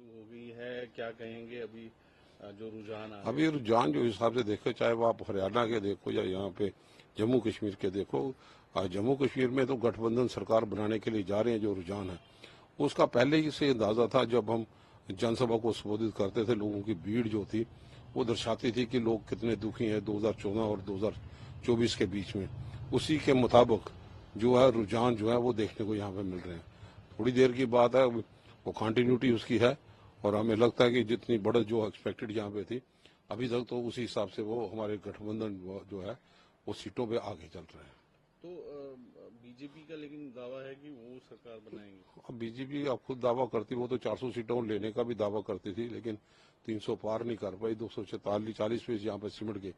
शुरू हो गई है, क्या कहेंगे अभी जो रुझान आ रहे अभी रुझान जो हिसाब से देखो, चाहे वो आप हरियाणा के देखो या यहाँ पे जम्मू कश्मीर के देखो, जम्मू कश्मीर में तो गठबंधन सरकार बनाने के लिए जा रहे हैं। जो रुझान है उसका पहले ही से अंदाजा था। जब हम जनसभा को संबोधित करते थे, लोगों की भीड़ जो थी वो दर्शाती थी कि लोग कितने दुखी हैं 2014 और 2024 के बीच में। उसी के मुताबिक जो है रुझान जो है वो देखने को यहाँ पे मिल रहे हैं। थोड़ी देर की बात है, वो कंटिन्यूटी उसकी है और हमें लगता है कि जितनी बढ़त जो एक्सपेक्टेड यहाँ पे थी अभी तक, तो उसी हिसाब से वो हमारे गठबंधन जो है वो सीटों पे आगे चल रहे हैं। तो बीजेपी का लेकिन दावा है कि वो सरकार बनाएंगे। अब बीजेपी अब खुद दावा करती, वो तो 400 सीटों लेने का भी दावा करती थी, लेकिन 300 पार नहीं कर पाई, 240 पे यहाँ पे सिमट गए।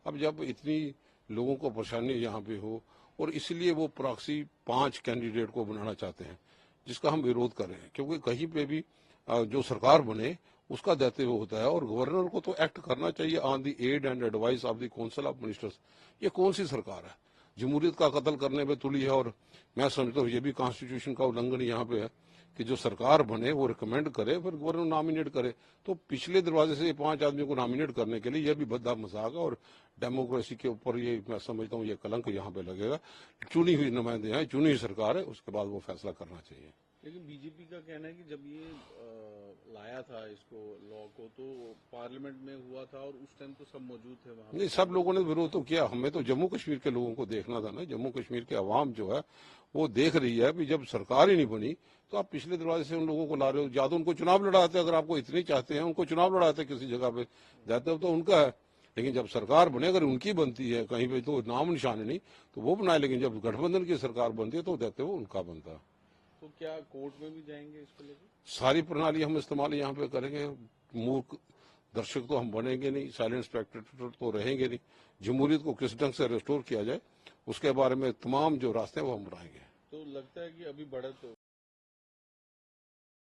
अब जब इतनी लोगों को परेशानी यहाँ पे हो, और इसलिए वो प्रॉक्सी 5 कैंडिडेट को बनाना चाहते हैं, जिसका हम विरोध कर रहे हैं। क्योंकि कहीं पे भी जो सरकार बने उसका दायित्व होता है, और गवर्नर को तो एक्ट करना चाहिए on the aid and advice of the council of ministers. ये कौन सी सरकार है? जमहूरियत का कत्ल करने पे तुली है। और मैं समझता हूँ ये भी कॉन्स्टिट्यूशन का उल्लंघन यहाँ पे है कि जो सरकार बने वो रिकमेंड करे, फिर गवर्नर नॉमिनेट करे। तो पिछले दरवाजे से 5 आदमियों को नॉमिनेट करने के लिए यह भी भद्दा मजाक है, और डेमोक्रेसी के ऊपर ये मैं समझता हूँ ये कलंक यहाँ पे लगेगा। चुनी हुई नुमाइंदे हैं, चुनी हुई सरकार है, उसके बाद वो फैसला करना चाहिए। लेकिन बीजेपी का कहना है कि जब ये लाया था इसको लॉ को, तो पार्लियामेंट में हुआ था और उस टाइम तो सब मौजूद थे वहां। नहीं, सब लोगों ने विरोध तो किया। हमें तो जम्मू कश्मीर के लोगों को देखना था ना। जम्मू कश्मीर के अवाम जो है वो देख रही है कि जब सरकार ही नहीं बनी तो आप पिछले दरवाजे से उन लोगों को ला रहे हो। या तो उनको चुनाव लड़ाते, अगर आपको इतनी चाहते हैं उनको चुनाव लड़ाते किसी जगह पे, दायित्व तो उनका है। लेकिन जब सरकार बने, अगर उनकी बनती है कहीं पे तो नाम निशान नहीं तो वो बनाए, लेकिन जब गठबंधन की सरकार बनती है तो दायित्व उनका बनता है। तो क्या कोर्ट में भी जाएंगे इसको लेकर? सारी प्रणाली हम इस्तेमाल यहाँ पे करेंगे। मूर्ख दर्शक तो हम बनेंगे नहीं, साइलेंट स्पेक्टेटर तो रहेंगे नहीं। जमहूरियत को किस ढंग से रिस्टोर किया जाए उसके बारे में तमाम जो रास्ते हैं वो हम बढ़ाएंगे। तो लगता है कि अभी बढ़त